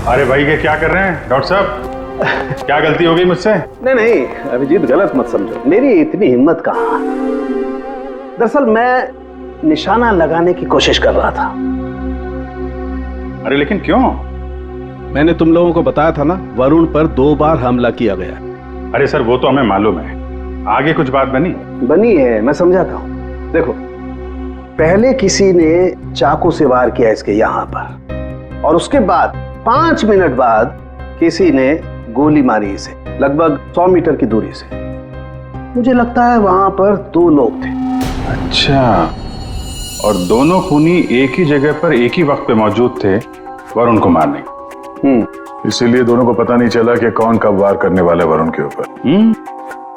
अरे भाई ये क्या कर रहे हैं डॉक्टर साहब? क्या गलती हो गई मुझसे? नहीं अभिजीत, गलत मत समझो, मेरी इतनी हिम्मत कहाँ। दरअसल मैं निशाना लगाने की कोशिश कर रहा था। अरे लेकिन क्यों? मैंने तुम लोगों को बताया था ना, वरुण पर 2 बार हमला किया गया। अरे सर वो तो हमें मालूम है, आगे कुछ बात बनी है, मैं समझाता हूँ। देखो, पहले किसी ने चाकू से वार किया इसके यहाँ पर, और उसके बाद 5 मिनट बाद किसी ने गोली मारी इसे, लगभग 100 मीटर की दूरी से। मुझे लगता है वहां पर 2 लोग थे। अच्छा, और दोनों खूनी एक ही जगह पर एक ही वक्त पे मौजूद थे वरुण को मारने। इसीलिए दोनों को पता नहीं चला कि कौन कब वार करने वाला है वरुण के ऊपर।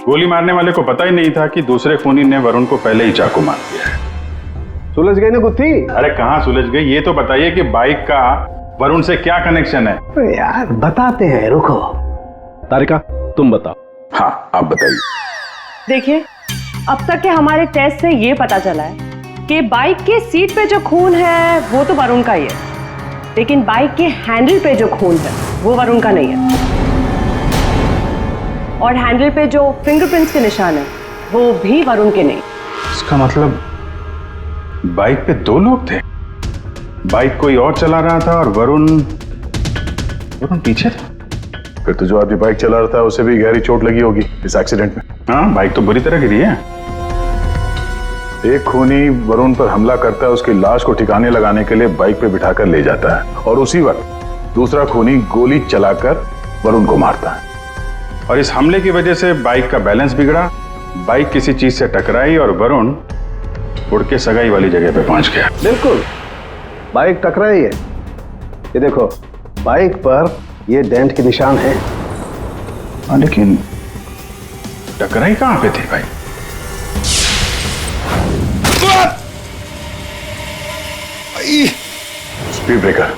गोली मारने वाले को पता ही नहीं था कि दूसरे खूनी ने वरुण को पहले ही चाकू मार दिया है। सुलझ गई ना गुत्थी? अरे कहाँ सुलझ गई, ये तो बताइए कि बाइक का वरुण से क्या कनेक्शन है? यार बताते हैं, रुको। तारिका तुम बताओ। हाँ आप बताइए। देखिए, अब तक के हमारे टेस्ट से ये पता चला है कि बाइक के सीट पे जो खून है वो तो वरुण का ही है, लेकिन बाइक के हैंडल पे जो खून है वो वरुण का नहीं है। और हैंडल पे जो फिंगरप्रिंट्स के निशान है वो भी वरुण के नहीं। इसका मतलब बाइक पे 2 लोग थे, बाइक कोई और चला रहा था और वरुण पीछे था। फिर तो जो आदमी बाइक चला रहा था उसे भी गहरी चोट लगी होगी इस एक्सीडेंट में। हाँ, बाइक तो बुरी तरह गिरी है। एक खूनी वरुण पर हमला करता है, उसकी लाश को ठिकाने लगाने के लिए बाइक पे बिठाकर ले जाता है, और उसी वक्त दूसरा खूनी गोली चलाकर वरुण को मारता है। और इस हमले की वजह से बाइक का बैलेंस बिगड़ा, बाइक किसी चीज से टकराई और वरुण उड़ के सगाई वाली जगह पे पहुंच गया। बिल्कुल, बाइक टकराई है। ये देखो, बाइक पर ये डेंट के निशान हैं। लेकिन टकराई कहां पे थी भाई? Speed breaker.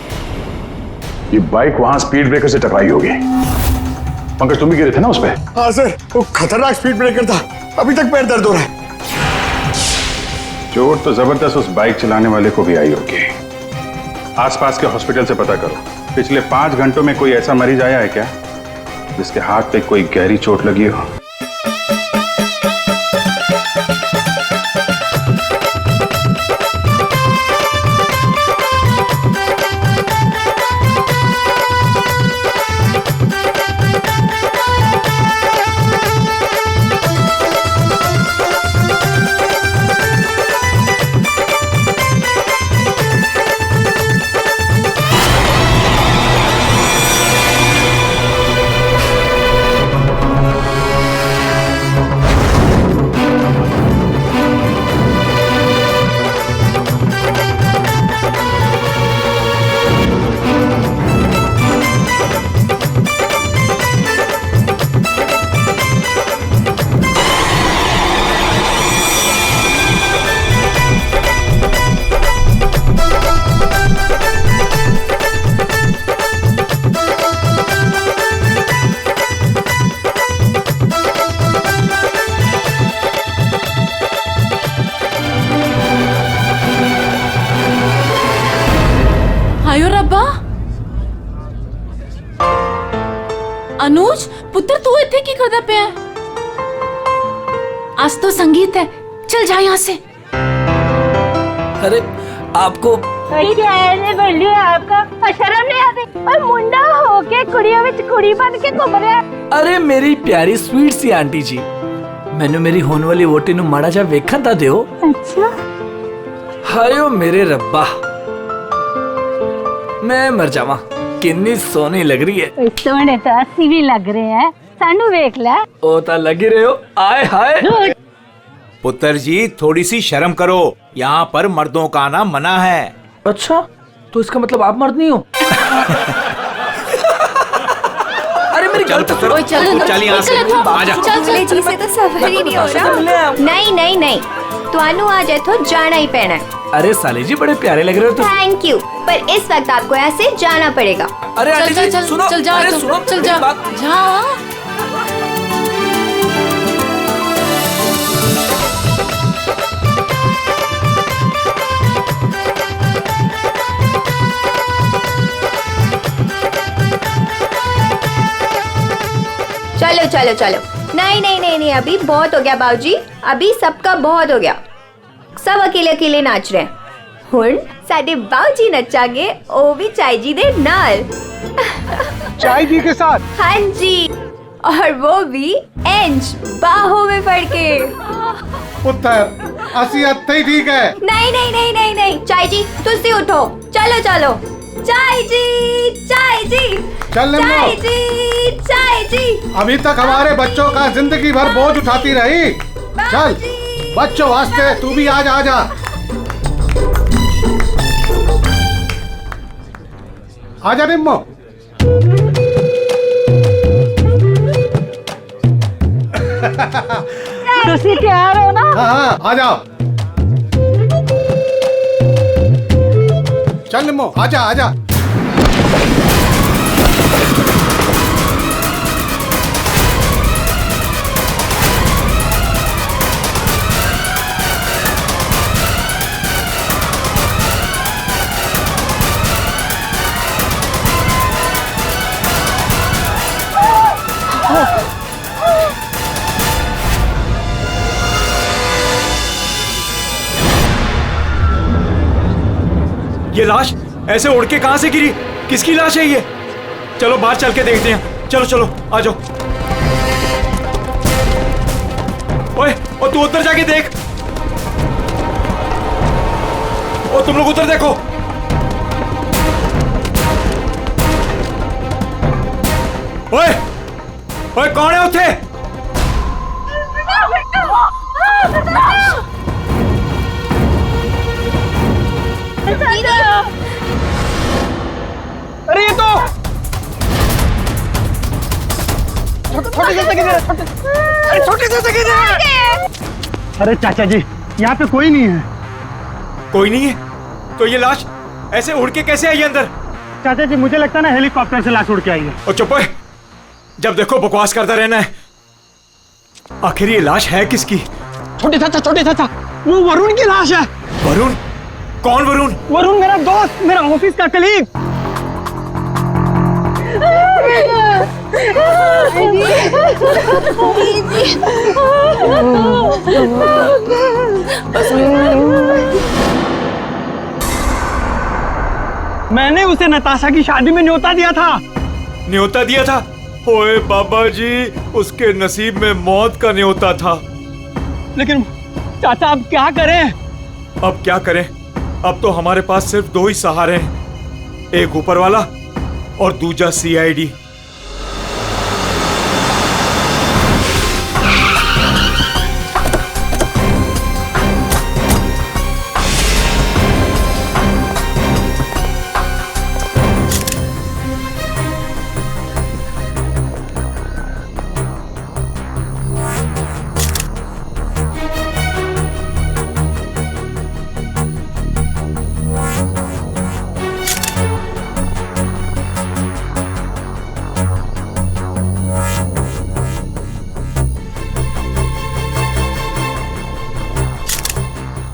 ये बाइक वहां स्पीड ब्रेकर से टकराई होगी। पंकज तुम भी गिरे थे ना उस पे? हाँ सर, वो खतरनाक स्पीड ब्रेकर था, अभी तक पैर दर्द हो रहा है। चोट तो जबरदस्त उस बाइक चलाने वाले को भी आई होगी। आसपास के हॉस्पिटल से पता करो, पिछले 5 घंटों में कोई ऐसा मरीज आया है क्या जिसके हाथ पे कोई गहरी चोट लगी हो? अनुज पुत्र तू इतने की करदा पे है? आज तो संगीत है, चल जा यहाँ से। अरे आपको आपका शर्म नहीं आती? और मुंडा होके कुड़ियों में कुड़ी बन के घूम रहा है। अरे मेरी प्यारी स्वीट सी आंटी जी, मैंने मेरी होने वाली वोटी नु माड़ा जा वेखन ता दियो। अच्छा हायो मेरे रब्बा, मैं मर जावा, किन्नी सोनी लग रही है। सोने तो अस्सी भी लग रहे हैं, सानू वेख ले। ओ ता लगी रहे हो, आए हाय। पुत्र जी थोड़ी सी शर्म करो, यहाँ पर मर्दों का आना मना है। अच्छा, तो इसका मतलब आप मर्द नहीं हो? अरे मेरी गल तो सुनो। चल यहाँ से, आजा। जी से तो सफर ही नहीं हो रहा। नहीं नहीं नहीं, तुहानू आज इथों जाना ही पैना है। अरे साले जी बड़े प्यारे लग रहे हो तुम। थैंक यू, पर इस वक्त आपको यहाँ से जाना पड़ेगा। अरे आंटी जी सुनो, चल जा, अरे सुनो, चल जा, जा। चलो चलो। नहीं नहीं नहीं नहीं, अभी बहुत हो गया बाबूजी, अभी सबका बहुत हो गया। सब अकेले अकेले नाच रहे हैं। हुण साडे बाबूजी नचांगे, ओ भी चाय जी दे नाल। चाय जी के साथ? हाँ जी, और वो भी इंच बाहों में पड़ के। पुत्र असि अत्ते ही ठीक है। नहीं नहीं नहीं नहीं नहीं, चाय जी तुसी उठो, चलो चलो। चाय जी, चाय जी, चल निम्मो। चाय जी, चाय जी। अभी तक हमारे बच्चों का जिंदगी भर बोझ उठाती रही। चल बच्चों वास्ते तू भी आज आ जा। आजा निम्मो। तुसी तैयार हो ना? हाँ हाँ आ जाओ। चल निम्मो आजा आजा। ये लाश ऐसे उड़ के कहां से गिरी? किसकी लाश है ये? चलो बाहर चल के देखते हैं। चलो चलो आ जाओ। ओए, और तू उधर जाके देख। और तुम लोग उधर देखो। ओए, ओए कौन है उठे? अरे ये तो छोटे से अरे चाचा जी, यहाँ पे कोई नहीं है। कोई नहीं है? तो ये लाश ऐसे उड़ के कैसे आई अंदर? चाचा जी मुझे लगता है ना हेलीकॉप्टर से लाश उड़ के आई है। और चुप है, जब देखो बकवास करता रहना है। आखिर ये लाश है किसकी? छोटे चाचा, वो वरुण की लाश है। वरुण? कौन वरुण? वरुण मेरा दोस्त, मेरा ऑफिस का कलीग। मैंने उसे नताशा की शादी में न्योता दिया था। न्योता दिया था? ओए बाबा जी, उसके नसीब में मौत का न्योता था। लेकिन चाचा अब क्या करें? अब क्या करें? अब तो हमारे पास सिर्फ दो ही सहारे हैं, एक ऊपर वाला और दूजा सीआईडी।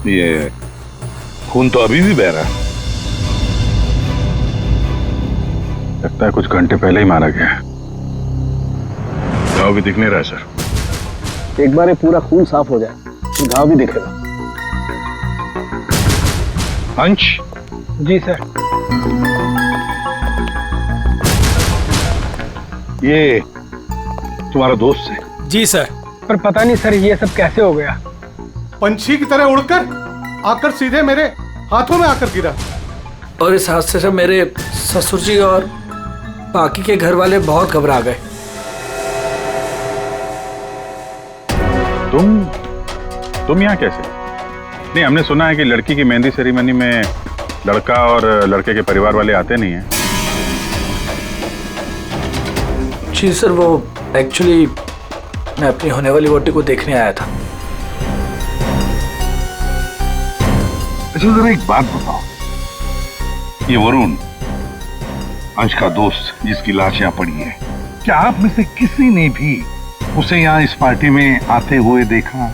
ये खून तो अभी भी बह रहा है। लगता है कुछ घंटे पहले ही मारा गया है। घाव भी दिख नहीं रहा है सर। एक बार ये पूरा खून साफ हो जाए तो घाव भी दिखेगा। अंश? जी सर। ये तुम्हारा दोस्त है? जी सर। पर पता नहीं सर ये सब कैसे हो गया। पंछी की तरह उड़कर आकर सीधे मेरे हाथों में आकर गिरा। और इस हादसे से मेरे ससुर जी और बाकी के घर वाले बहुत घबरा गए। तुम यहाँ कैसे? नहीं, हमने सुना है कि लड़की की मेहंदी सेरेमनी में लड़का और लड़के के परिवार वाले आते नहीं हैं। जी सर, वो एक्चुअली मैं अपनी होने वाली वोटी को देखने आया था। अच्छा जरा एक बात बताओ, ये वरुण अंश का दोस्त जिसकी लाश यहाँ पड़ी है, क्या आप में से किसी ने भी उसे यहाँ इस पार्टी में आते हुए देखा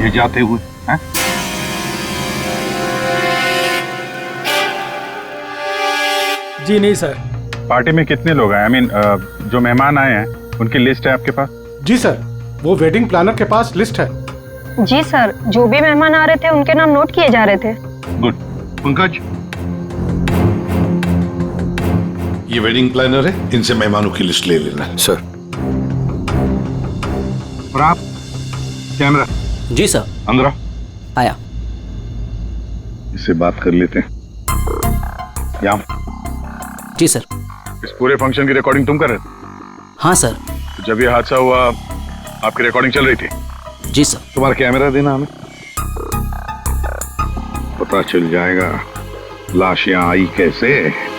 या जाते हुए? है? जी नहीं सर। पार्टी में कितने लोग आए? आई मीन जो मेहमान आए हैं उनकी लिस्ट है आपके पास? जी सर, वो वेडिंग प्लानर के पास लिस्ट है। जी सर, जो भी मेहमान आ रहे थे उनके नाम नोट किए जा रहे थे। गुड। पंकज, ये वेडिंग प्लानर है, इनसे मेहमानों की लिस्ट ले लेना। सर। और आप कैमरा। जी सर। अंदर आओ। आया। इससे बात कर लेते हैं। यहाँ जी सर। इस पूरे फंक्शन की रिकॉर्डिंग तुम कर रहे थे? हाँ सर। तो जब ये हादसा हुआ आपकी रिकॉर्डिंग चल रही थी? जी सर। तुम्हारा कैमरा देना हमें, पता चल जाएगा लाश यहाँ आई कैसे।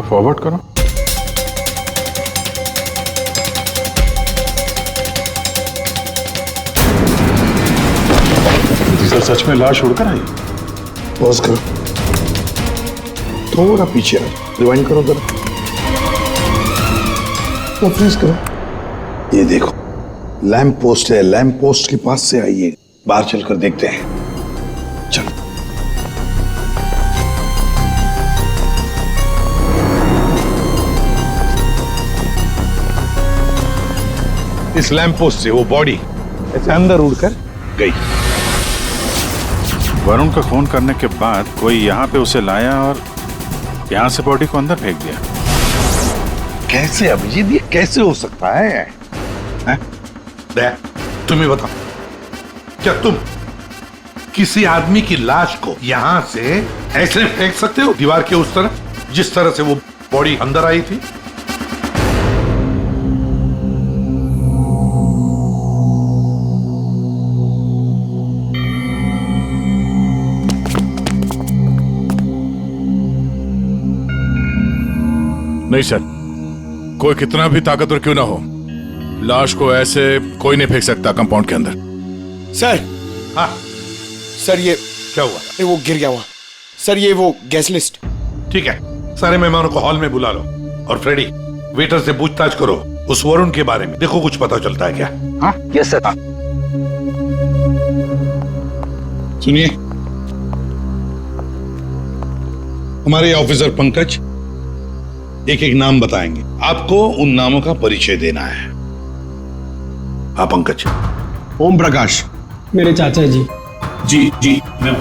फॉरवर्ड करो। सर सच में लाश उड़कर आई? पॉज करो, थोड़ा पीछे आओ, रिवाइंड करो जरा, तो प्लीज करो। ये देखो लैंप पोस्ट है, लैंप पोस्ट के पास से आइए, बाहर चलकर देखते हैं। चलो। इस लैंप पोस्ट से वो बॉडी ऐसे अंदर उड़कर गई। वरुण को फोन करने के बाद कोई यहाँ पे उसे लाया और यहाँ से बॉडी को अंदर फेंक दिया। कैसे अभिजीत, ये कैसे हो सकता है? तुम्हें बताओ, क्या तुम किसी आदमी की लाश को यहां से ऐसे फेंक सकते हो दीवार के उस तरह, जिस तरह से वो बॉडी अंदर आई थी? नहीं सर, कोई कितना भी ताकतवर क्यों ना हो, लाश को ऐसे कोई नहीं फेंक सकता कंपाउंड के अंदर। सर। हाँ सर, ये क्या हुआ? वो गिर गया वहां। सर, ये वो गैस लिस्ट। ठीक है, सारे मेहमानों को हॉल में बुला लो और फ्रेडी वेटर से पूछताछ करो उस वरुण के बारे में, देखो कुछ पता चलता है क्या। हाँ यस सर। सुनिए, हमारे ऑफिसर पंकज एक एक नाम बताएंगे, आपको उन नामों का परिचय देना है। हाँ पंकज। ओम प्रकाश। मेरे चाचा जी। जी जी मैं।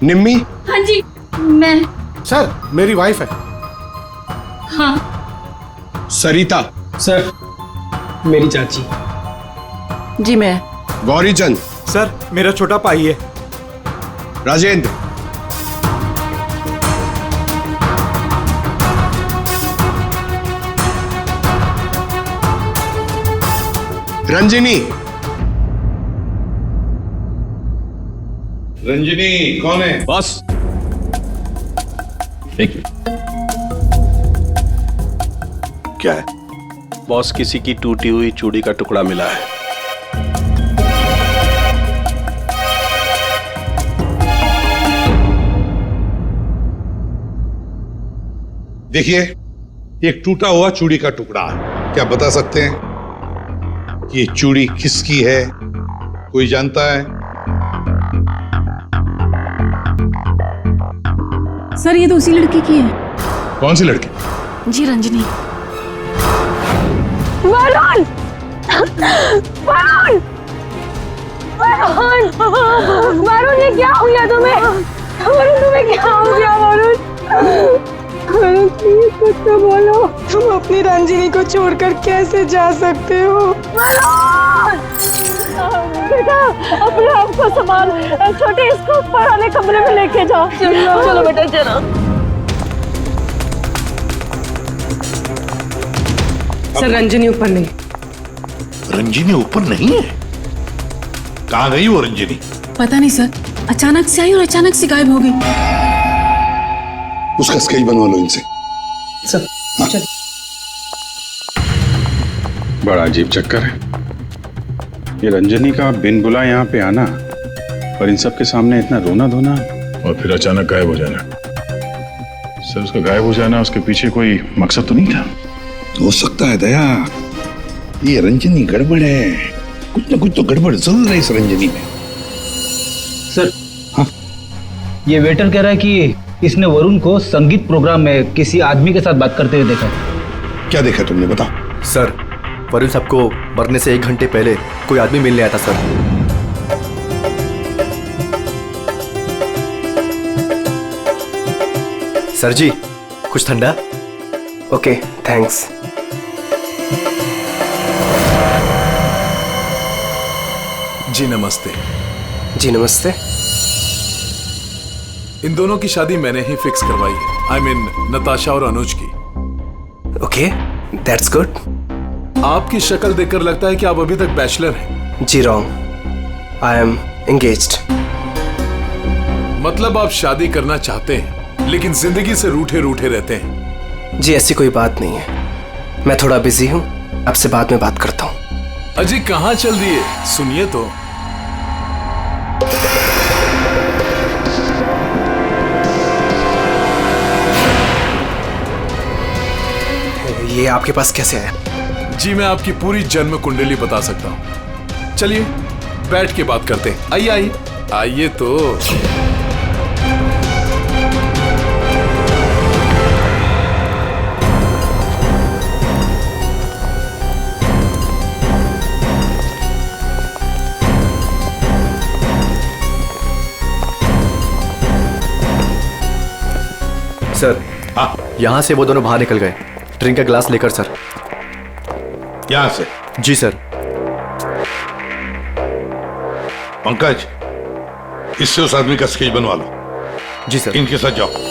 निम्मी। हाँ जी मैं। सर, मेरी वाइफ है। हाँ। सरिता। सर, मेरी चाची। जी मैं। गौरी चंद। सर, मेरा छोटा भाई है। राजेंद्र। रंजिनी। रंजिनी कौन है? बस एक क्या है? बॉस, किसी की टूटी हुई चूड़ी का टुकड़ा मिला है। देखिए, एक टूटा हुआ चूड़ी का टुकड़ा, क्या बता सकते हैं ये चूड़ी किसकी है? कोई जानता है? सर, ये तो उसी लड़की की है। कौन सी लड़की? जी रंजनी। वरुण! वरुण! वरुण! वरुण, ये क्या हो गया तुम्हें? वरुण, तुम्हें क्या हो गया वरुण? वरुण, प्लीज कुछ तो बोलो। तुम अपनी रंजिनी को छोड़कर कैसे जा सकते हो? वरुण! बेटा, अपने आप को संभाल। छोटे, इसको ऊपर वाले कमरे में लेके जाओ। चलो बेटा, चलो। सर, रंजनी ऊपर नहीं। रंजिनी ऊपर नहीं है? कहाँ गई वो रंजिनी? पता नहीं सर, अचानक से आई और अचानक से गायब हो गई। उसका स्केच बनवा लो इनसे। सर, चल। बड़ा अजीब चक्कर है ये रंजनी का, बिन बुला यहाँ पे आना और इन सब के सामने इतना रोना धोना और फिर अचानक गायब हो जाना। सर उसका गायब हो जाना, उसके पीछे कोई मकसद तो नहीं था? हो सकता है दया, ये रंजनी गड़बड़ है, कुछ ना कुछ तो गड़बड़ जरूर है इस रंजनी में। सर, हाँ, ये वेटर कह रहा है कि इसने वरुण को संगीत प्रोग्राम में किसी आदमी के साथ बात करते हुए देखा। क्या देखा तुमने, बताओ। सर, वरुण साहब को मरने से 1 घंटे पहले कोई आदमी मिलने आया था सर। सर जी, कुछ ठंडा? Okay, thanks. जी नमस्ते। जी नमस्ते। इन दोनों की शादी मैंने ही फिक्स करवाई है। आई मीन नताशा और अनुज की। Okay, that's good. आपकी शक्ल देखकर लगता है कि आप अभी तक बैचलर हैं। जी रॉन्ग, आई एम एंगेज्ड। मतलब आप शादी करना चाहते हैं लेकिन जिंदगी से रूठे रूठे रहते हैं। जी ऐसी कोई बात नहीं है, मैं थोड़ा बिजी हूँ, आपसे बाद में बात करता हूँ। अजी कहाँ चल रही है, सुनिए तो। ये आपके पास कैसे आया? जी मैं आपकी पूरी जन्म कुंडली बता सकता हूँ। चलिए बैठ के बात करते हैं। आइए आइए आइए तो। सर, यहाँ से वो दोनों बाहर निकल गए। ड्रिंक का ग्लास लेकर सर। यहां से? जी सर। पंकज, इससे उस आदमी का स्केच बनवा लो। जी सर। इनके साथ जाओ।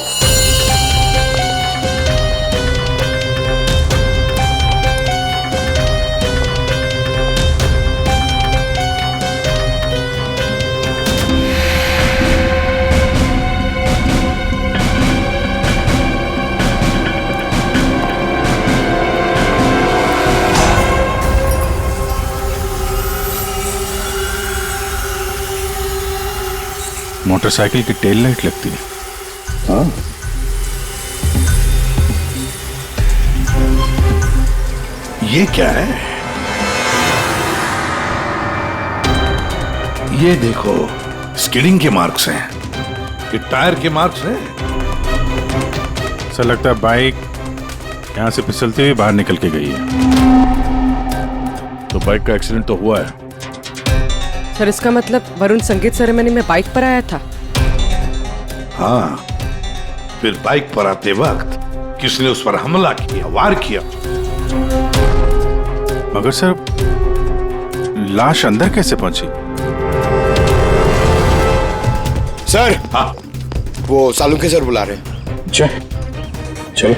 मोटरसाइकिल की टेल लाइट लगती है। हाँ। ये क्या है? ये देखो, स्किडिंग के मार्क्स हैं। ये टायर के मार्क्स हैं। ऐसा लगता है बाइक यहां से फिसलती हुई बाहर निकल के गई है। तो बाइक का एक्सीडेंट तो हुआ है। सर इसका मतलब वरुण संगीत सेरेमनी में बाइक पर आया था? हाँ, फिर बाइक पर आते वक्त किसने उस पर हमला किया, वार किया। मगर सर लाश अंदर कैसे पहुंची? सर, हाँ, वो सालुंखे सर बुला रहे हैं। चलो।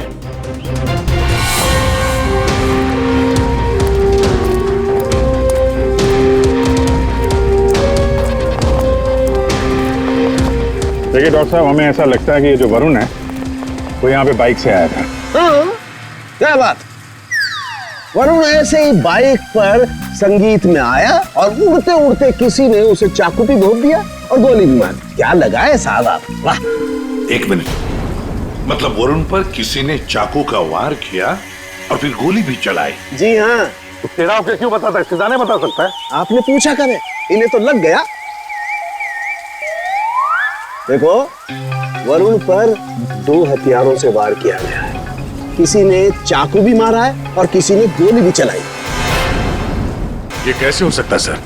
देखिए डॉक्टर साहब, हमें ऐसा लगता है कि ये जो वरुण है वो यहाँ पे बाइक से आया था। हाँ, क्या बात। वरुण ऐसे ही बाइक पर संगीत में आया और उड़ते उड़ते किसी ने उसे चाकू भी भोंक दिया और गोली भी मार दी। क्या लगा है साहब आप? वाह। 1 मिनट, मतलब वरुण पर किसी ने चाकू का वार किया और फिर गोली भी चलाई? जी हाँ। तेरा आपको क्यों बताता है? सीधा नहीं बता सकता है? आपने पूछा करे, इन्हें तो लग गया। देखो, वरुण पर 2 हथियारों से वार किया गया है। किसी ने चाकू भी मारा है और किसी ने गोली भी चलाई। ये कैसे हो सकता है सर?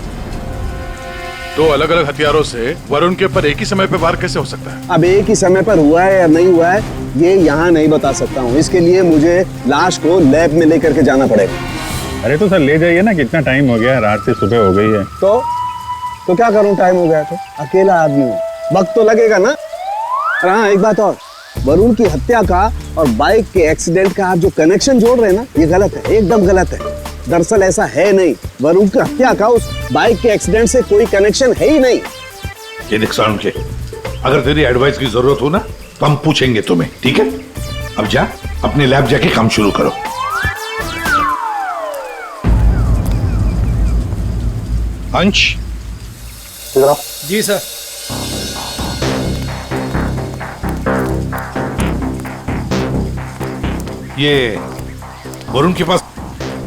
2 अलग अलग हथियारों से वरुण के ऊपर एक ही समय पे वार कैसे हो सकता है? अब एक ही समय पर हुआ है या नहीं हुआ है ये यहाँ नहीं बता सकता हूँ। इसके लिए मुझे लाश को लैब में लेकर के जाना पड़ेगा। अरे तो सर ले जाइए ना, कितना टाइम हो गया, रात से सुबह हो गई है। तो क्या करूँ, टाइम हो गया तो? अकेला आदमी हूँ, वक्त तो लगेगा ना। और हाँ, एक बात और, वरुण की हत्या का और बाइक के एक्सीडेंट का आप जो कनेक्शन जोड़ रहे हैं ना, ये गलत है, एकदम गलत है। दरअसल ऐसा है नहीं, वरुण की हत्या का उस बाइक के एक्सीडेंट से कोई कनेक्शन है ही नहीं। ये देख सालुंखे, अगर तेरी एडवाइस की जरूरत हो ना तो हम पूछेंगे तुम्हें, ठीक है? अब जा, अपने लैब जाके काम शुरू करो। अंश, जी सर। ये वरुण के पास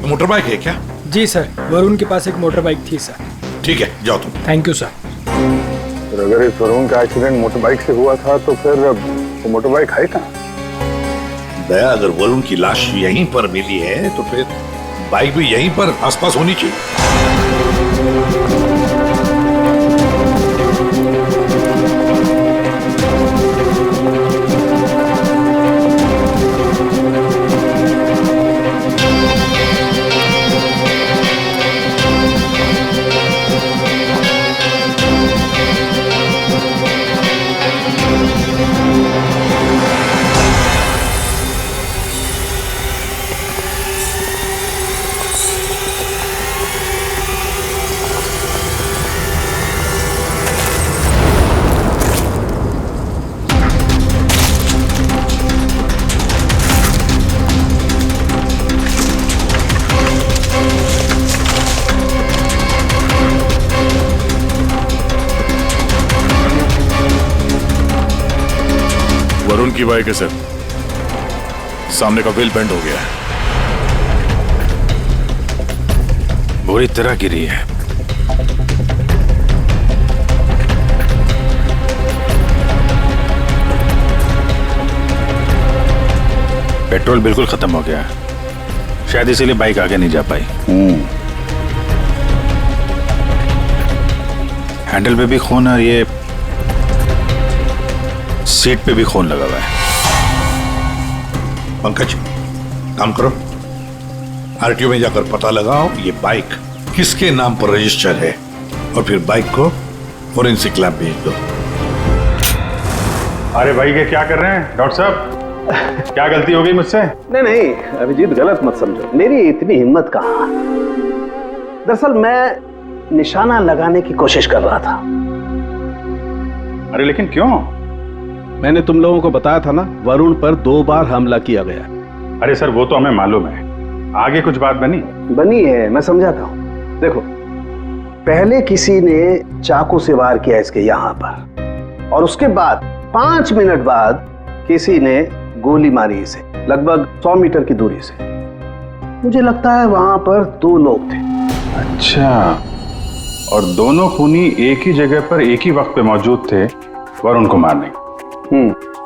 मोटर बाइक है क्या? जी सर, वरुण के पास एक मोटर बाइक थी सर। ठीक है, जाओ तुम। Thank you sir. तो अगर इस वरुण का एक्सीडेंट मोटर बाइक से हुआ था तो फिर वो मोटर बाइक है कहाँ? दया, अगर वरुण की लाश यहीं पर मिली है तो फिर बाइक भी यहीं पर आसपास होनी चाहिए। वरुण की बाइक है सर, सामने का व्हील बेंड हो गया है, बुरी तरह गिरी है। पेट्रोल बिल्कुल खत्म हो गया, शायद इसीलिए बाइक आगे नहीं जा पाई। हैंडल पे भी खून और ये सीट पे भी खून लगा हुआ है। पंकज, काम करो, आरटीओ में जाकर पता लगाओ ये बाइक किसके नाम पर रजिस्टर है और फिर बाइक को फोरेंसिक लैब भेज दो। अरे भाई ये क्या कर रहे हैं डॉक्टर साहब? क्या गलती हो गई मुझसे? नहीं नहीं अभिजीत, गलत मत समझो, मेरी इतनी हिम्मत कहाँ। दरअसल मैं निशाना लगाने की कोशिश कर रहा था। अरे लेकिन क्यों? मैंने तुम लोगों को बताया था ना, वरुण पर 2 बार हमला किया गया। अरे सर वो तो हमें मालूम है, आगे कुछ बात बनी है, मैं समझाता हूँ। देखो, पहले किसी ने चाकू से वार किया इसके यहाँ पर, और उसके बाद 5 मिनट बाद किसी ने गोली मारी इसे, लगभग 100 मीटर की दूरी से। मुझे लगता है वहां पर 2 लोग थे। अच्छा, और दोनों खूनी एक ही जगह पर एक ही वक्त पे मौजूद थे वरुण को मारने।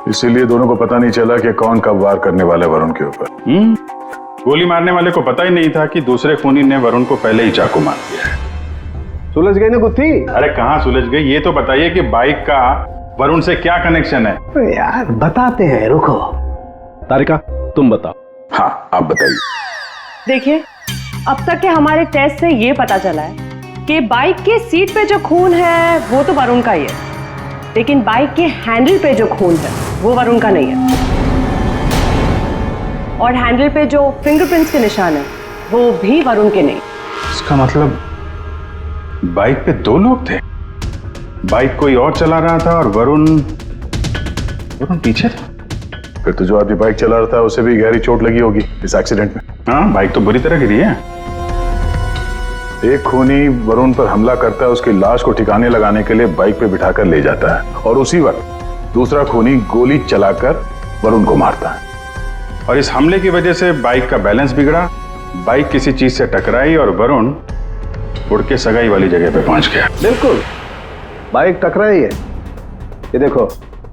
इसीलिए दोनों को पता नहीं चला कि कौन कब वार करने वाला वरुण के ऊपर। गोली मारने वाले को पता ही नहीं था कि दूसरे खूनी ने वरुण को पहले ही चाकू मार दिया है। सुलझ गई ना गुत्थी? अरे कहाँ सुलझ गई, ये तो बताइए कि बाइक का वरुण से क्या कनेक्शन है? यार बताते हैं, रुको। तारिका तुम बताओ। हाँ आप बताइए। देखिए, अब तक के हमारे टेस्ट से ये पता चला है कि बाइक के सीट पे जो खून है वो तो वरुण का ही है, लेकिन बाइक के हैंडल पे जो खून है वो वरुण का नहीं है। और हैंडल पे जो फिंगरप्रिंट्स के निशान है वो भी वरुण के नहीं। इसका मतलब बाइक पे 2 लोग थे, बाइक कोई और चला रहा था और वरुण पीछे था। फिर तो जो आदमी बाइक चला रहा था उसे भी गहरी चोट लगी होगी इस एक्सीडेंट में। हाँ, बाइक तो बुरी तरह गिरी है। एक खूनी वरुण पर हमला करता है, उसकी लाश को ठिकाने लगाने के लिए बाइक पे बिठाकर ले जाता है, और उसी वक्त दूसरा खूनी गोली चलाकर वरुण को मारता है। और इस हमले की वजह से बाइक का बैलेंस बिगड़ा, बाइक किसी चीज से टकराई और वरुण उड़ के सगाई वाली जगह पे पहुंच गया। बिल्कुल, बाइक टकराई है। ये देखो,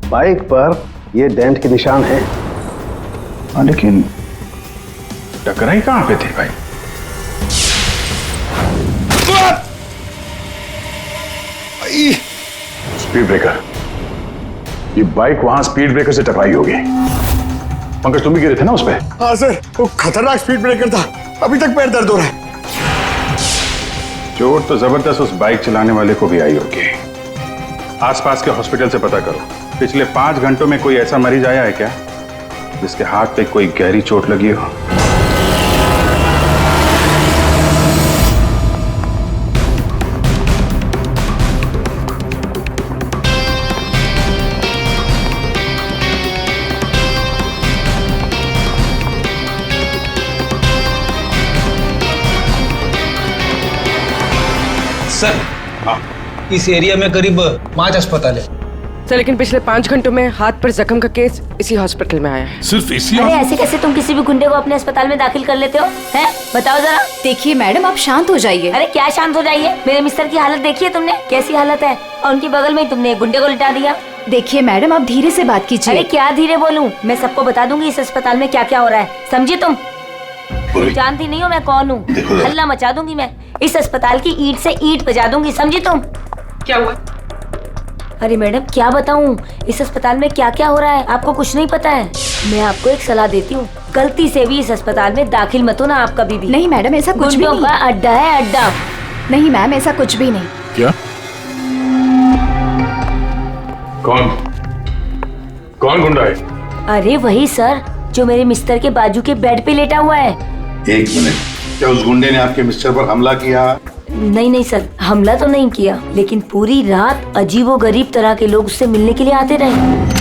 बाइक पर ये डेंट के निशान है। लेकिन टकराई कहां पे थी भाई? स्पीड ब्रेकर, ये बाइक वहां स्पीड ब्रेकर से टकराई होगी। पंकज तुम भी गिरे थे ना उस पे? हाँ सर, वो खतरनाक स्पीड ब्रेकर था, अभी तक पैर दर्द हो रहा है। चोट तो जबरदस्त उस बाइक चलाने वाले को भी आई होगी। आसपास के हॉस्पिटल से पता करो, पिछले 5 घंटों में कोई ऐसा मरीज आया है क्या जिसके हाथ पे कोई गहरी चोट लगी हो? सर, इस एरिया में करीब 5 अस्पताल है। सर लेकिन पिछले 5 घंटों में हाथ पर जख्म का केस इसी हॉस्पिटल में आया है। सिर्फ इसी? अरे ऐसे कैसे तुम किसी भी गुंडे को अपने अस्पताल में दाखिल कर लेते हो? हैं? बताओ जरा। देखिए मैडम, आप शांत हो जाइए। अरे क्या शांत हो जाइए? मेरे मिस्टर की हालत देखी है तुमने? कैसी हालत है? और उनके बगल में तुमने गुंडे को लिटा दिया। देखिए मैडम, आप धीरे से बात कीजिए। अरे क्या धीरे बोलूं? मैं सबको बता दूंगी इस अस्पताल में क्या क्या हो रहा है, समझी तुम? जानती नहीं हो मैं कौन हूँ? हल्ला मचा दूंगी मैं, इस अस्पताल की ईंट से ईंट बजा दूंगी, समझी तुम? क्या हुआ? अरे मैडम क्या बताऊं, इस अस्पताल में क्या क्या हो रहा है आपको कुछ नहीं पता है। मैं आपको एक सलाह देती हूँ, गलती से भी इस अस्पताल में दाखिल मत हो ना आप कभी भी। नहीं मैडम, ऐसा कुछ भी नहीं। अड्डा है अड्डा। नहीं मैम, ऐसा कुछ भी नहीं। क्या? कौन गुंडा है? अरे वही सर जो मेरे मिस्टर के बाजू के बेड पे लेटा हुआ है। एक मिनट, क्या उस गुंडे ने आपके मिस्टर पर हमला किया? नहीं सर, हमला तो नहीं किया, लेकिन पूरी रात अजीबोगरीब तरह के लोग उससे मिलने के लिए आते रहे।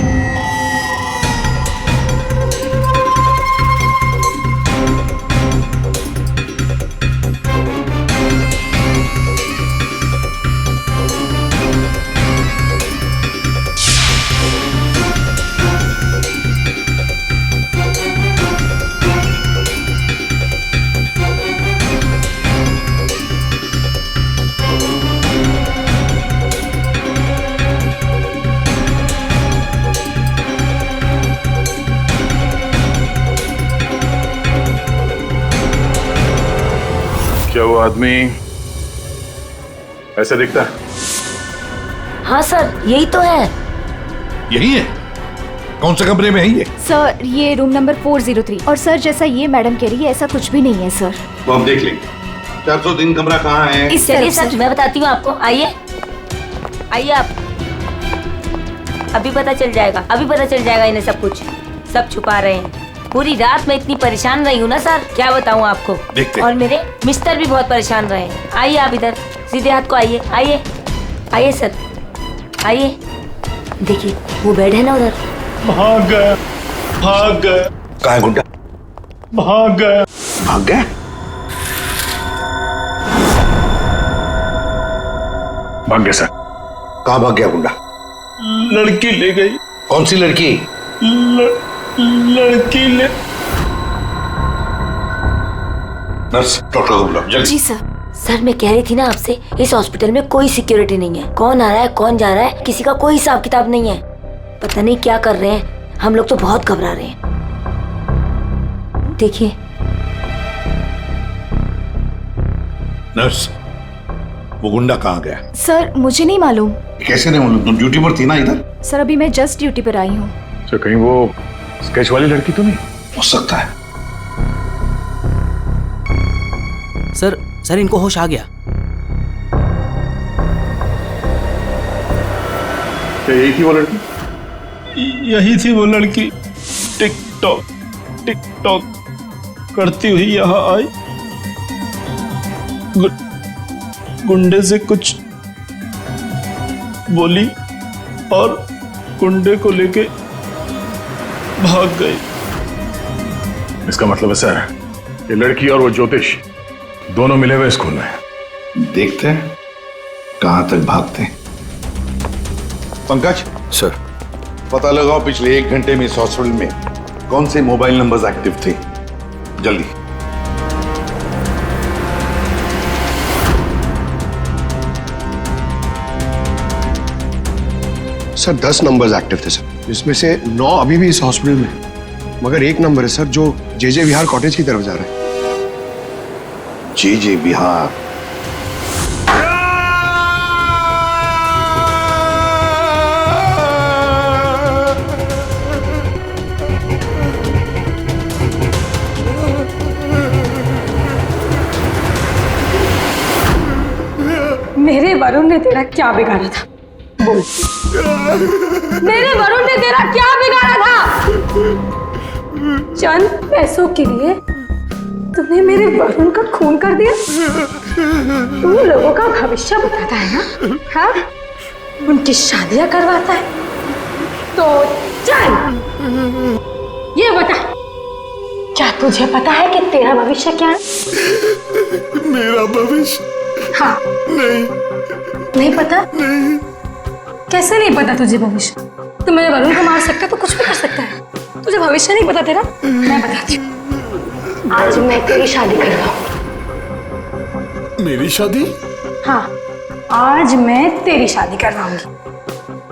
क्या वो आदमी ऐसे दिखता है? हाँ सर, यही तो है। यही है? कौन से कमरे में है ये? सर ये रूम नंबर 403। और सर जैसा ये मैडम कह रही है ऐसा कुछ भी नहीं है सर। वो हम देख लेंगे। 403 कमरा कहाँ है? इस चलिए सर, मैं बताती हूँ आपको, आइए आइए आप। अभी पता चल जाएगा, अभी पता चल जाएगा इन्हें सब कुछ। सब छुपा रहे हैं। पूरी रात मैं इतनी परेशान रही हूँ ना सर, क्या बताऊँ आपको। देखते। और मेरे मिस्टर भी बहुत परेशान रहे हैं। आइए आप इधर, सीधे हाथ को आइए, आइए आइए सर, आइए। देखिए वो बेड है ना उधर। भाग गया, भाग गया। कहाँ है गुंडा? भाग गया। भाग गया? भाग गया सर। कहाँ भाग गया गुंडा? लड़की ले गई। कौन सी लड़की? लड़की ले। नर्स, डॉक्टर को बुलाओ जल्दी। जी सर। सर मैं कह रही थी ना आपसे, इस हॉस्पिटल में कोई सिक्योरिटी नहीं है। कौन आ रहा है कौन जा रहा है किसी का कोई हिसाब किताब नहीं है। पता नहीं क्या कर रहे हैं, हम लोग तो बहुत घबरा रहे हैं। देखिए। नर्स, वो गुंडा कहाँ गया? सर मुझे नहीं मालूम। कैसे नहीं मालूम? तुम ड्यूटी पर थी ना इधर? सर अभी मैं जस्ट ड्यूटी पर आई हूँ। सर कहीं वो स्केच वाली लड़की तो नहीं? हो सकता है। सर इनको होश आ गया। क्या यही थी वो लड़की? यही थी वो लड़की। टिकटॉक करती हुई यहाँ आई। गुंडे से कुछ बोली और गुंडे को लेके भाग गई। इसका मतलब है सर, ये लड़की और वो ज्योतिष दोनों मिले हुए स्कूल में। देखते हैं कहां तक भागते हैं। पंकज सर, पता लगाओ पिछले 1 घंटे में इस हॉस्पिटल में कौन से मोबाइल नंबर्स एक्टिव थे, जल्दी। सर 10 नंबर्स एक्टिव थे सर, जिसमें से 9 अभी भी इस हॉस्पिटल में है। मगर एक नंबर है सर जो जे विहार कॉटेज की तरफ जा रहा है। जे विहार? मेरे वरुण ने तेरा क्या बिगाड़ा था? बोल। मेरे वरुण ने तेरा क्या बिगाड़ा था? चंद पैसों के लिए तूने मेरे वरुण का खून कर दिया। तू लोगों का भविष्य बताता है ना, हाँ? उनकी शादियां करवाता है। तो चल ये बता, क्या तुझे पता है कि तेरा भविष्य क्या है? मेरा भविष्य? हाँ। नहीं। नहीं पता? नहीं। कैसे नहीं पता तुझे भविष्य? तू मेरे वरुण को मार सकता है तो कुछ भी कर सकता है। तुझे भविष्य नहीं पता तेरा? मैं बताती हूँ। आज मैं तेरी शादी करवाऊंगी। मेरी शादी? हाँ, आज मैं तेरी शादी करवाऊंगी,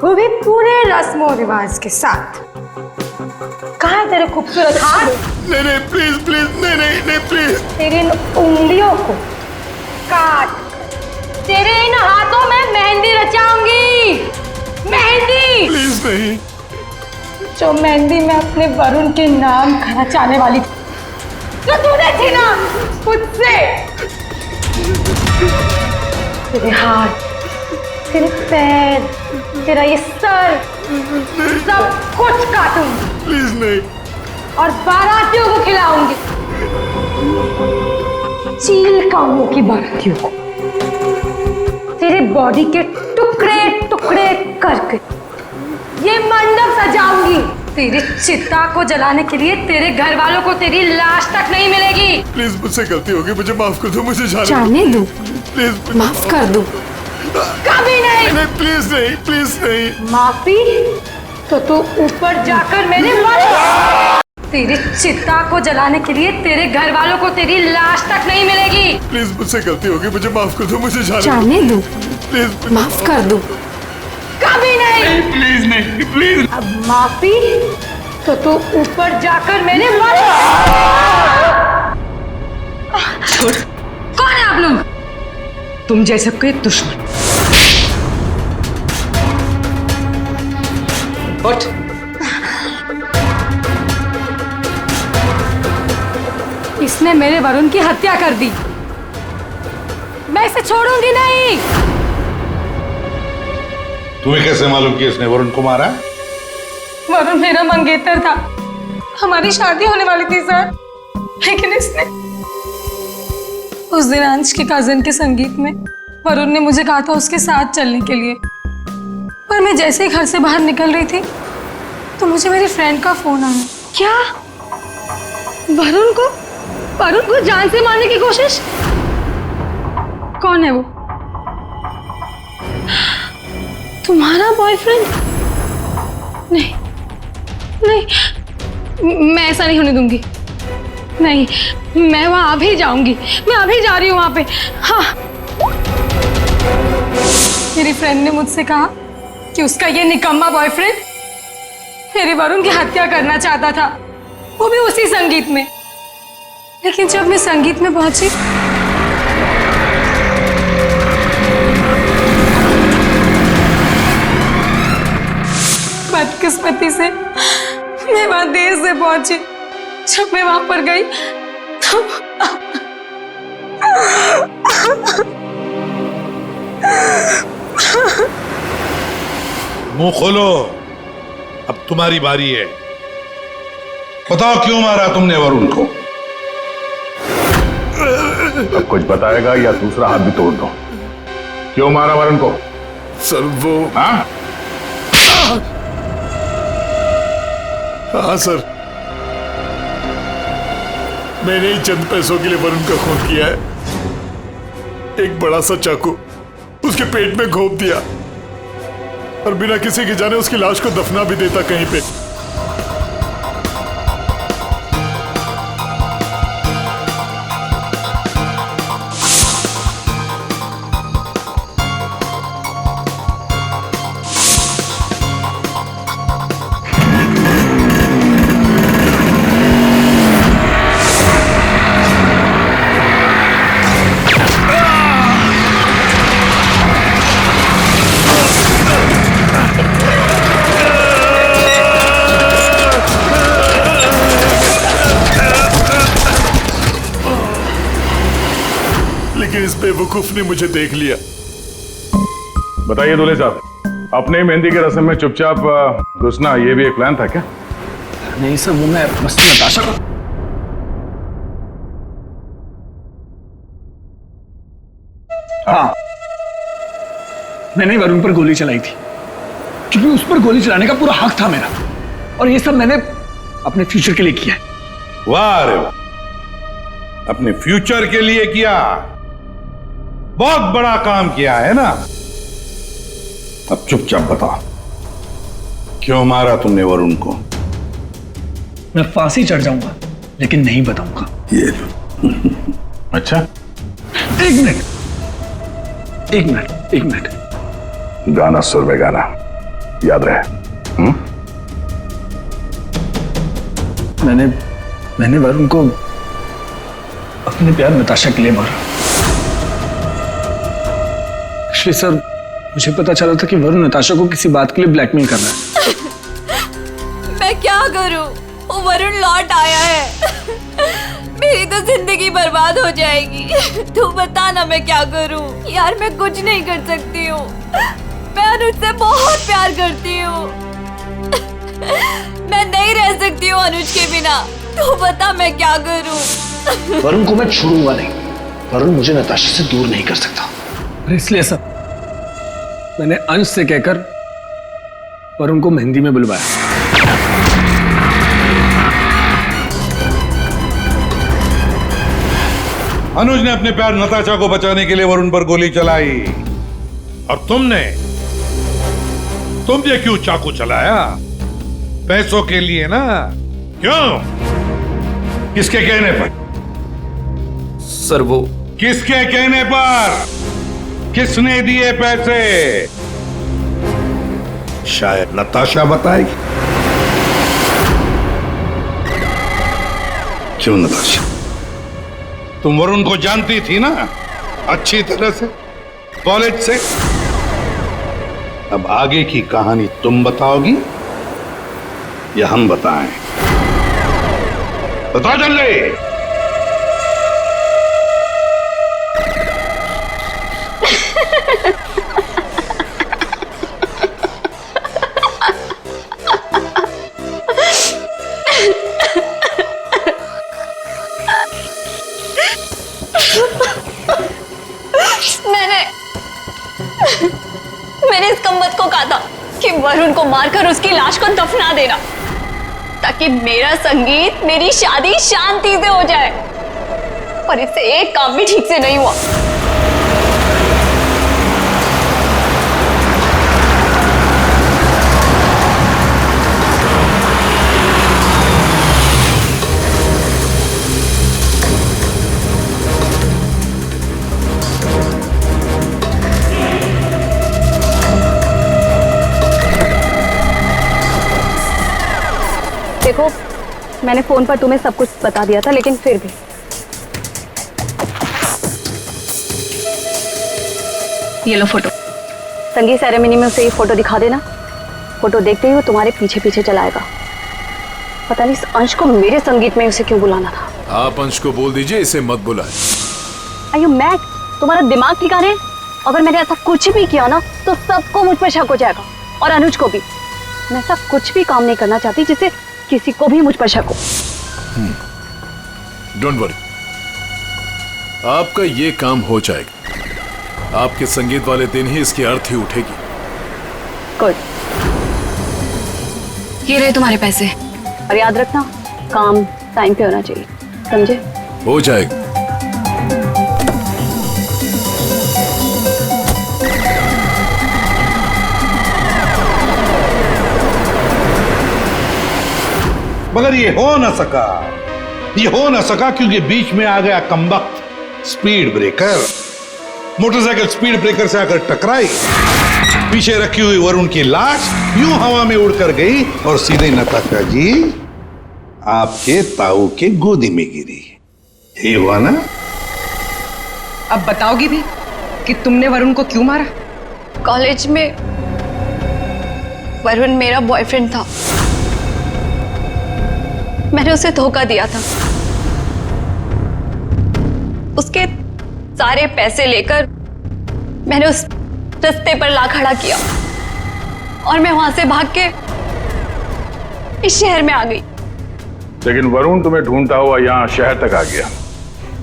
वो भी पूरे रस्मों रिवाज के साथ। कहाँ है तेरे खूबसूरत हाथ? नहीं नहीं प्लीज प्लीज, नहीं नहीं नहीं प्लीज। तेरी इन उंगलियों को काट, तेरे इन हाथों में मेहंदी रचाऊंगी। मेहंदी प्लीज नहीं। जो मेहंदी मैं अपने वरुण के नाम का रचाने वाली थी, जो तूने थी ना मुझसे। तेरे हाथ, तेरे पैर, तेरा ये सर, सब कुछ काटूंगी। प्लीज नहीं। और बारातियों को खिलाऊंगी, चील कामों की बारातियों को। तेरे बॉडी के टुकड़े टुकड़े करके ये मंडप सजाऊंगी। तेरी चिता को जलाने के लिए तेरे घर वालों को तेरी लाश तक नहीं मिलेगी। प्लीज मुझसे गलती होगी, मुझे माफ कर दो, मुझे जाने दो। प्लीज माफ कर दो। कभी नहीं। नहीं प्लीज नहीं, प्लीज नहीं। माफी तो तू ऊपर जाकर मेरे तेरी चिता को जलाने के लिए तेरे घर वालों को तेरी लाश तक नहीं मिलेगी। प्लीज मुझसे गलती होगी, मुझे माफ कर दो, मुझे जाने दो। प्लीज माफ कर दो। कभी नहीं। प्लीज नहीं, प्लीज। अब माफी तो तू ऊपर जाकर मेरे कौन है आप लोग? तुम जैसे कोई दुश्मन। उठ। इसने मेरे वरुण की हत्या कर दी, मैं इसे छोड़ूंगी नहीं। तुम्हें कैसे मालूम कि इसने वरुण को मारा? वरुण मेरा मंगेतर था, हमारी शादी होने वाली थी सर, लेकिन इसने उस दिन अंश के कजन के संगीत में वरुण ने मुझे कहा था उसके साथ चलने के लिए, पर मैं जैसे ही घर से बाहर निकल रही थी तो मुझे मेरी फ्रेंड का फोन आया। क्या? वरुण को जान से मारने की कोशिश? कौन है वो? तुम्हारा बॉयफ्रेंड? नहीं नहीं, मैं ऐसा नहीं होने दूंगी। नहीं, मैं वहां अभी जाऊंगी, मैं अभी जा रही हूँ वहां पे। हाँ, मेरी फ्रेंड ने मुझसे कहा कि उसका ये निकम्मा बॉयफ्रेंड मेरे वरुण की हत्या करना चाहता था, वो भी उसी संगीत में। लेकिन जब मैं संगीत में पहुंची बदकिस्मती से मैं वहां देर से पहुंची। जब मैं वहां पर गई तो मुंह खोलो, अब तुम्हारी बारी है। बताओ क्यों मारा तुमने वरुण को? अब कुछ बताएगा या दूसरा हाथ भी तोड़ दो। क्यों मारा वरुण को? सर वो हाँ सर, मैंने ही चंद पैसों के लिए वरुण का खून किया है। एक बड़ा सा चाकू उसके पेट में घोंप दिया और बिना किसी के जाने उसकी लाश को दफना भी देता कहीं पे। लेकिन इस बेवकूफ ने मुझे देख लिया। बताइए दूल्हे साहब, अपने मेहंदी के रस्म में चुपचाप घुसना ये भी एक प्लान था क्या? नहीं सर, वो मैं बस नताशा को। हाँ, मैंने ही वरुण पर गोली चलाई थी, क्योंकि उस पर गोली चलाने का पूरा हक था मेरा, और ये सब मैंने अपने फ्यूचर के लिए किया है। वाह रे वाह, अपने फ्यूचर के लिए किया, बहुत बड़ा काम किया है ना। अब चुपचाप बताओ, क्यों मारा तुमने वरुण को? मैं फांसी चढ़ जाऊंगा लेकिन नहीं बताऊंगा। ये अच्छा, एक मिनट। गाना सुर में गाना, याद रहे। मैंने वरुण को अपने प्यार नताशा के लिए मारा। श्री सर, मुझे पता चला था कि वरुण नताशा को किसी बात के लिए ब्लैकमेल कर रहा है। मैं क्या करूं? वो वरुण लौट आया है। मेरी तो जिंदगी बर्बाद हो जाएगी। तू बता ना मैं क्या करूं? यार मैं कुछ नहीं कर सकती हूँ। मैं अनुज से बहुत प्यार करती हूँ। मैं नहीं रह सकती हूँ अनुज के बिना। तू बता मैं क्या करूं? वरुण को मैं छोड़ूंगा नहीं। वरुण मुझे नताशा से दूर नहीं कर सकता। इसलिए सब मैंने अंश से कहकर वरुण को मेहंदी में बुलवाया। अनुज ने अपने प्यार नताशा को बचाने के लिए वरुण पर गोली चलाई, और तुमने क्यों चाकू चलाया? पैसों के लिए ना? क्यों? किसके कहने पर? सर वो किसके कहने पर? किसने दिए पैसे? शायद नताशा बताएगी। क्यों नताशा? तुम वरुण को जानती थी ना अच्छी तरह से, कॉलेज से। अब आगे की कहानी तुम बताओगी या हम बताएं? बताओ जल्दी। मैंने इस कमबख्त को कहा था कि वरुण को मारकर उसकी लाश को दफना देना, ताकि मेरा संगीत, मेरी शादी शांति से हो जाए। पर इससे एक काम भी ठीक से नहीं हुआ। देखो, मैंने फोन पर तुम्हें सब कुछ बता दिया था, लेकिन फिर भी ये लो फोटो। संगीत सेरेमनी में उसे ये फोटो दिखा देना। फोटो देखते ही वो तुम्हारे पीछे पीछे चलाएगा। पता नहीं इस अंश को मेरे संगीत में उसे क्यों बुलाना था। आप अंश को बोल दीजिए इसे मत बुलाए। Are you mad? तुम्हारा दिमाग ठिकाने? अगर मैंने ऐसा कुछ भी किया ना तो सबको मुझ पर शक हो जाएगा, और अनुज को भी। मैं ऐसा कुछ भी काम नहीं करना चाहती जिससे किसी को भी मुझ पर शक हो। डोंट वरी, आपका ये काम हो जाएगा। आपके संगीत वाले दिन ही इसकी अर्थी उठेगी। गुड। ये रहे तुम्हारे पैसे। और याद रखना, काम टाइम पे होना चाहिए, समझे? हो जाएगा। मगर ये हो ना सका क्योंकि बीच में आ गया कमबख्त speed breaker. Motorcycle speed breaker से आकर टकराई, पीछे रखी हुई वरुण की लाश यूं हवा में उड़कर गई और सीधे नताशा जी आपके ताऊ के गोदी में गिरी। यही हुआ ना? अब बताओगी भी कि तुमने वरुण को क्यों मारा? कॉलेज में वरुण मेरा बॉयफ्रेंड था। मैंने उसे धोखा दिया था। उसके सारे पैसे लेकर मैंने उस रास्ते पर ला खड़ा किया और मैं वहां से भाग के इस शहर में आ गई। लेकिन वरुण तुम्हें ढूंढता हुआ यहाँ शहर तक आ गया,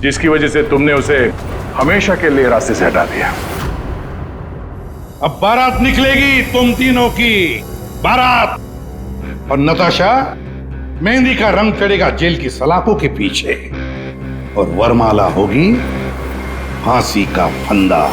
जिसकी वजह से तुमने उसे हमेशा के लिए रास्ते से हटा दिया। अब बारात निकलेगी तुम तीनों की, बारात। और नताशा, मेहंदी का रंग चढ़ेगा जेल की सलाखों के पीछे, और वरमाला होगी फांसी का फंदा।